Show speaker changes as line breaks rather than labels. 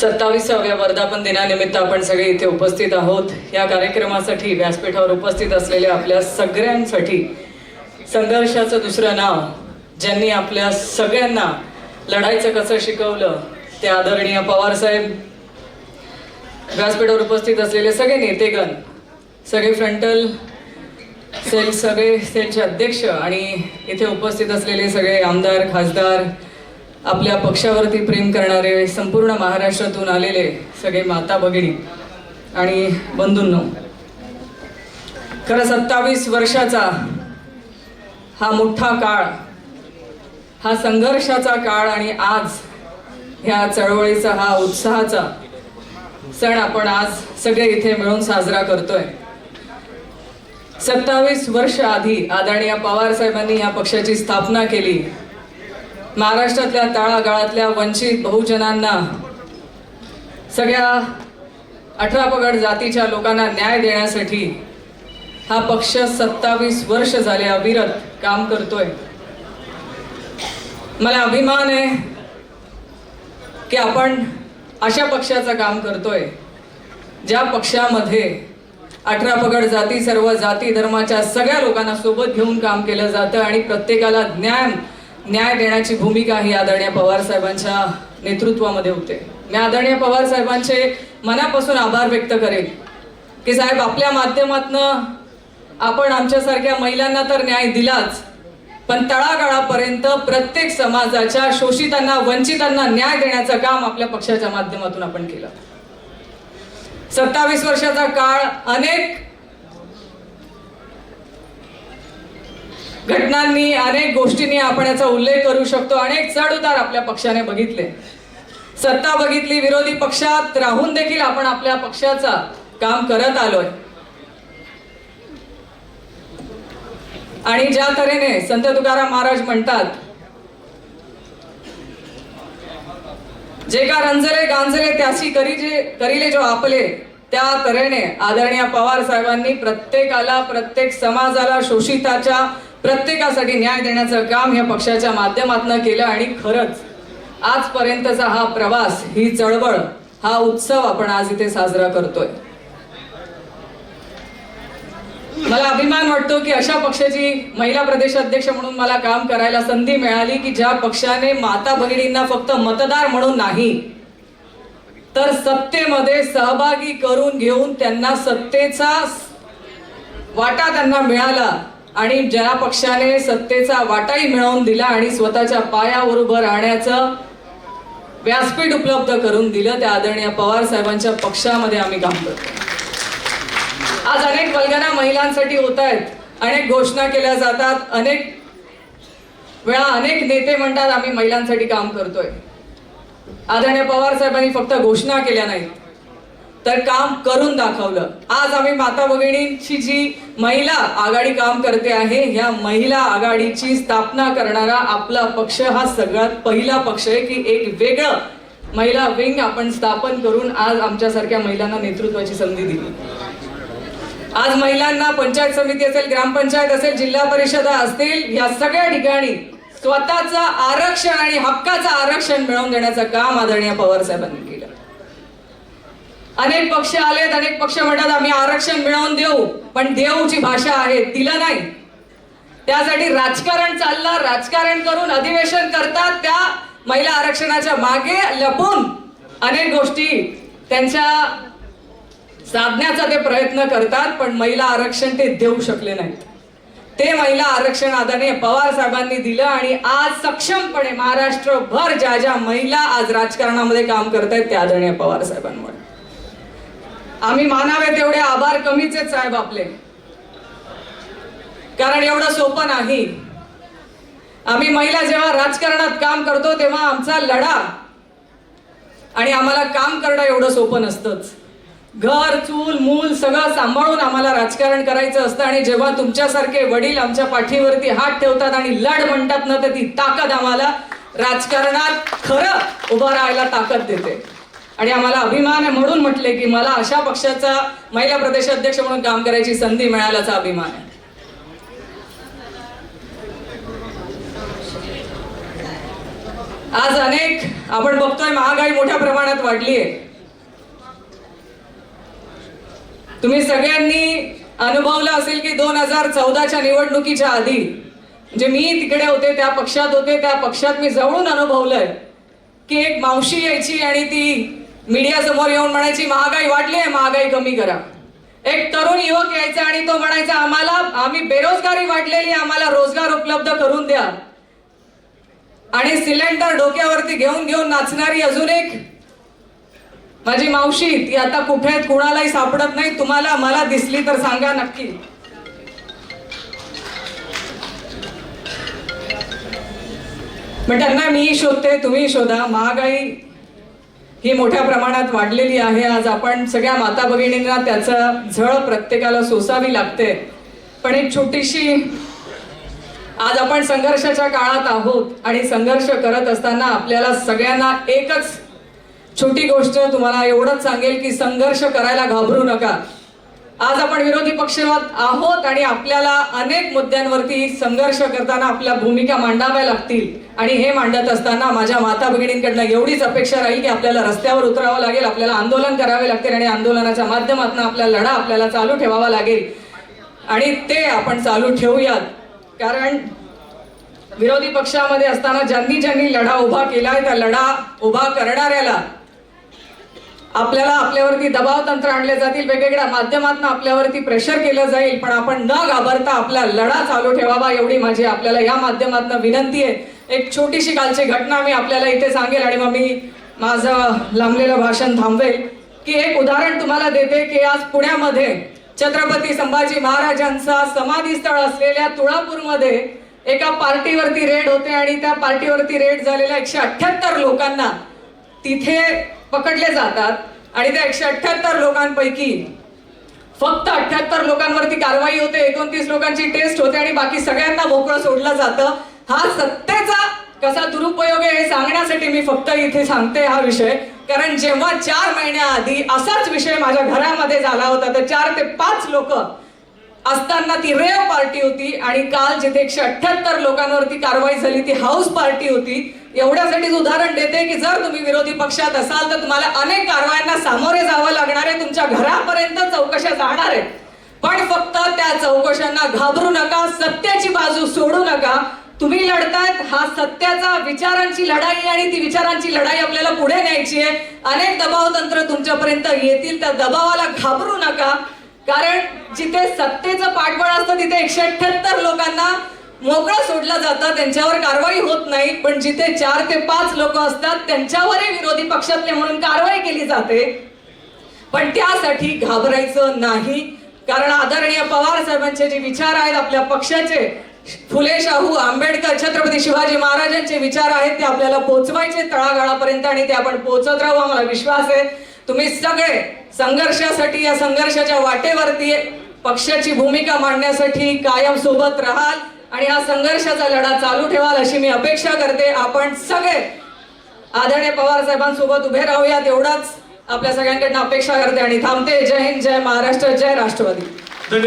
27व्या वर्धापन दिनानिमित्त आपण सगळे इथे उपस्थित आहोत। या कार्यक्रमासाठी व्यासपीठावर उपस्थित असलेल्या आपल्या सगळ्यांसाठी संघर्षाचं दुसरं नाव, ज्यांनी आपल्या सगळ्यांना लढायचं कसं शिकवलं ते आदरणीय पवार साहेब, व्यासपीठावर उपस्थित असलेले सगळे नेतेगण, सगळे फ्रंटल सेल, सगळे सेलचे अध्यक्ष आणि इथे उपस्थित असलेले सगळे आमदार, खासदार, आपल्या पक्षावरती प्रेम करणारे, संपूर्ण महाराष्ट्रातून आलेले सगळे माता भगिनी आणि बंधूंनो, खरं 27 वर्षाचा हा मोठा काळ, हा संघर्षाचा काळ आणि आज ह्या चळवळीचा, हा उत्साहाचा सण आपण आज सगळे इथे मिळून साजरा करतोय। 27 वर्ष आधी आदरणीय पवार साहेबांनी या पक्षाची स्थापना केली। महाराष्ट्रातल्या तळागाळातल्या वंचित बहुजनांना, सगळ्या 18 पगड जातीच्या लोकांना न्याय देण्यासाठी हा पक्ष 27 वर्ष झाले अविरत काम करतोय। मला अभिमान आहे की आपण अशा पक्षाचं काम करतोय ज्या पक्षामध्ये 18 पगड जाती, सर्व जाती धर्माच्या सगळ्या लोकांना सोबत घेऊन काम केलं जातं आणि प्रत्येकाला न्याय देण्याची भूमिका ही आदरणीय पवार साहेबांच्या नेतृत्वामध्ये होते। मी आदरणीय पवार साहेबांचे मनापासून आभार व्यक्त करेन की साहेब, आपल्या माध्यमातनं आपण आमच्यासारख्या महिलांना तर न्याय दिलाच, पण तळागाळापर्यंत प्रत्येक समाजाच्या शोषितांना, वंचितांना न्याय देण्याचं काम आपल्या पक्षाच्या माध्यमातून आपण केलं। 27 वर्षाचा काळ अनेक घटनांनी, अनेक गोष्टींनी आपण याचा उल्लेख करू शकतो। अनेक चढ-उतार आपल्या पक्षाने बघितले, सत्ता बघितली, विरोधी पक्षात राहून देखील आपण आपल्या पक्षाचा काम करत आलोय। आणि ज्या तऱ्हेने संत तुकाराम महाराज म्हणतात, जे का रंजले गांजले त्यासी करिले जो आपले, त्या तऱ्हेने आदरणीय पवार साहेबांनी प्रत्येकाला, प्रत्येक समाजाला, शोषिताच्या प्रत्येकासाठी न्याय देण्याचं काम या पक्षाच्या माध्यमातून केलं। आणि खरंच आजपर्यंतचा हा प्रवास, ही चळवळ, हा उत्सव आपण आज इथे साजरा करतोय। मला अभिमान वाटतो की अशा पक्षाची महिला प्रदेशाध्यक्ष म्हणून मला काम करायला संधी मिळाली की ज्या पक्षाने माता भगिनींना फक्त मतदार म्हणून नाही, तर सत्तेमध्ये सहभागी करून घेऊन त्यांना सत्तेचा वाटा त्यांना मिळाला आणि ज्या पक्षाने सत्तेचा वाटाही मिळवून दिला आणि स्वतःच्या पायावर उभं राहण्याचं व्यासपीठ उपलब्ध करून दिलं, त्या आदरणीय पवार साहेबांच्या पक्षामध्ये आम्ही काम करतो। आज अनेक वल्गना महिलांसाठी होत आहेत, अनेक घोषणा केल्या जातात, अनेक वेळा अनेक नेते म्हणतात आम्ही महिलांसाठी काम करतोय। आदरणीय पवार साहेबांनी फक्त घोषणा केल्या नाहीत, तर काम करून दाखवलं। आज आम्ही माता भगिनींची जी महिला आघाडी काम करते आहे, ह्या महिला आघाडीची स्थापना करणारा आपला पक्ष हा सगळ्यात पहिला पक्ष आहे की एक वेगळं महिला विंग आपण स्थापन करून आज आमच्यासारख्या महिलांना नेतृत्वाची संधी दिली। आज महिलांना पंचायत समिती असेल, ग्रामपंचायत असेल, जिल्हा परिषदा असतील, या सगळ्या ठिकाणी स्वतःचं आरक्षण आणि हक्काचं आरक्षण मिळवून देण्याचं काम आदरणीय पवार साहेबांनी केलं। अनेक पक्ष आलेत, अनेक पक्ष म्हणतात आम्ही आरक्षण मिळवून देऊ, पण देऊची भाषा आहे, दिलं नाही। त्यासाठी राजकारण चाललं, राजकारण करून अधिवेशन करतात, त्या महिला आरक्षणाच्या मागे लपून अनेक गोष्टी त्यांच्या साधण्याचा ते प्रयत्न करतात, पण महिला आरक्षण ते देऊ शकले नाहीत। ते महिला आरक्षण आदरणीय पवार साहेबांनी दिलं आणि आज सक्षमपणे महाराष्ट्रभर ज्या ज्या महिला आज राजकारणामध्ये काम करतायत त्या आदरणीय पवार साहेबांमुळे। आम्ही मानावे तेवढे आभार कमीच आहेत साहेब आपले, कारण एवढं सोपं नाही। आम्ही महिला जेव्हा राजकारणात काम करतो तेव्हा आमचा लढा आणि आम्हाला काम करणं एवढं सोपं नसतंच। घर, चूल, मूल सगळं सांभाळून आम्हाला राजकारण करायचं असतं आणि जेव्हा तुमच्यासारखे वडील आमच्या पाठीवरती हात ठेवतात आणि लढ म्हणतात ना, तर ती ताकद आम्हाला राजकारणात खरं उभं राहायला ताकद देते। आणि आम्हाला अभिमान आहे म्हणून म्हटले की मला अशा पक्षाचा महिला प्रदेशाध्यक्ष म्हणून काम करायची संधी मिळाल्याचा अभिमान आहे। आज अनेक आपण बघतोय महागाई मोठ्या प्रमाणात वाढली आहे. तुम्ही सगळ्यांनी अनुभवलं असेल की 2014च्या निवडणुकीच्या आधी, म्हणजे मी तिकडे होते, त्या पक्षात होते, त्या पक्षात मी जवळून अनुभवलंय की एक मावशी यायची आणि ती मीडिया समोर येऊन म्हणायची महागाई वाढली आहे, महागाई कमी करा. एक तरुण युवक यायचा आणि तो म्हणायचा आम्ही बेरोजगारी वाढलेली, आम्हाला रोजगार उपलब्ध करून द्या. आणि सिलेंडर डोक्यावरती घेऊन घेऊन नाचणारी अजून एक माझी मावशी, ती आता कुठे आहेत कुणालाही सापडत नाही. तुम्हाला मला दिसली तर सांगा नक्की. पण त्यांना मी शोधते, तुम्ही शोधा. महागाई ही मोठ्या प्रमाणात वाढलेली आहे. आज आपण सगळ्या माता भगिनींना त्याचा झळ प्रत्येकाला सोसावी लागते. पण एक छोटीशी, आज आपण संघर्षाच्या काळात आहोत आणि संघर्ष करत असताना आपल्याला सगळ्यांना एकच छोटी गोष्ट तुम्हाला एवढंच सांगेल की संघर्ष करायला घाबरू नका. आज आपण विरोधी पक्षात आहोत आणि आपल्याला अनेक मुद्द्यांवरती संघर्ष करताना आपल्या भूमिका मांडाव्या लागतील. आणि हे मांडत असताना माझ्या माता भगिनींकडनं एवढीच अपेक्षा राहील की आपल्याला रस्त्यावर उतरावं लागेल, आपल्याला आंदोलन करावे लागतील आणि आंदोलनाच्या माध्यमातून आपला लढा आपल्याला चालू ठेवावा लागेल. आणि ते आपण चालू ठेवूयात. कारण विरोधी पक्षामध्ये असताना ज्यांनी ज्यांनी लढा उभा केलाय त्या लढा उभा करणाऱ्याला आपल्याला आपल्यावरती दबाव तंत्र आणले जातील, वेगवेगळ्या माध्यमातून आपल्यावरती प्रेशर केलं जाईल. पण आपण न घाबरता आपला लढा चालू ठेवावा एवढी माझी आपल्याला या माध्यमातून विनंती आहे. एक छोटीशी कालची घटना मी आपल्याला इथे सांगेल आणि मग मी माझं लांबलेलं भाषण थांबवेल. की एक उदाहरण तुम्हाला देते की आज पुण्यामध्ये छत्रपती संभाजी महाराजांचा समाधीस्थळ असलेल्या तुळापूरमध्ये एका पार्टीवरती रेड होते आणि त्या पार्टीवरती रेड झालेल्या 178 लोकांना तिथे पकडले जातात. आणि त्या 178 लोकांपैकी फक्त 78 लोकांवरती कारवाई होते, 29 लोकांची टेस्ट होते आणि बाकी सगळ्यांना मोकळं सोडलं जातं. हा सत्तेचा कसा दुरुपयोग आहे हे सांगण्यासाठी मी फक्त इथे सांगते हा विषय. कारण जेव्हा 4 महिन्याआधी असाच विषय माझ्या घरामध्ये झाला होता तर 4 ते 5 लोक असताना ती रेव पार्टी होती आणि काल जिथे 178 लोकांवरती कारवाई झाली ती हाऊस पार्टी होती. एवढ्यासाठीच उदाहरण देते की जर तुम्ही विरोधी पक्षात असाल तर तुम्हाला अनेक कारवायांना सामोरे जावं लागणार आहे, तुमच्या घरापर्यंत चौकशा जाणार आहेत. पण फक्त त्या चौकशांना घाबरू नका, सत्याची बाजू सोडू नका. तुम्ही लढतायत हा सत्याचा विचारांची लढाई आणि ती विचारांची लढाई आपल्याला पुढे न्यायची आहे. अनेक दबाव तंत्र तुमच्यापर्यंत येतील, त्या दबावाला घाबरू नका. कारण जिथे सत्तेचं पाठबळ असतं तिथे 178 लोकांना मोकळं सोडलं जातं, त्यांच्यावर कारवाई होत नाही. पण जिथे 4 ते 5 लोक असतात त्यांच्यावरही विरोधी पक्षातले म्हणून कारवाई केली जाते. पण त्यासाठी घाबरायचं नाही. कारण आदरणीय पवार साहेबांचे जे विचार आहेत आपल्या पक्षाचे, फुले शाहू आंबेडकर छत्रपती शिवाजी महाराजांचे विचार आहेत ते आपल्याला पोहोचवायचे तळागाळापर्यंत आणि ते आपण पोहोचत राहू. आम्हाला विश्वास आहे तुम्ही सगळे संघर्षासाठी, या संघर्षाच्या वाटेवरती पक्षाची भूमिका मांडण्यासाठी कायम सोबत राहाल आणि हा संघर्षाचा लढा चालू ठेवाल अशी मी अपेक्षा करते. आपण सगळे आदरणीय पवार साहेबांसोबत उभे राहूयात एवढाच आपल्या सगळ्यांकडनं अपेक्षा करते आणि थांबते. जय हिंद, जय महाराष्ट्र, जय राष्ट्रवादी.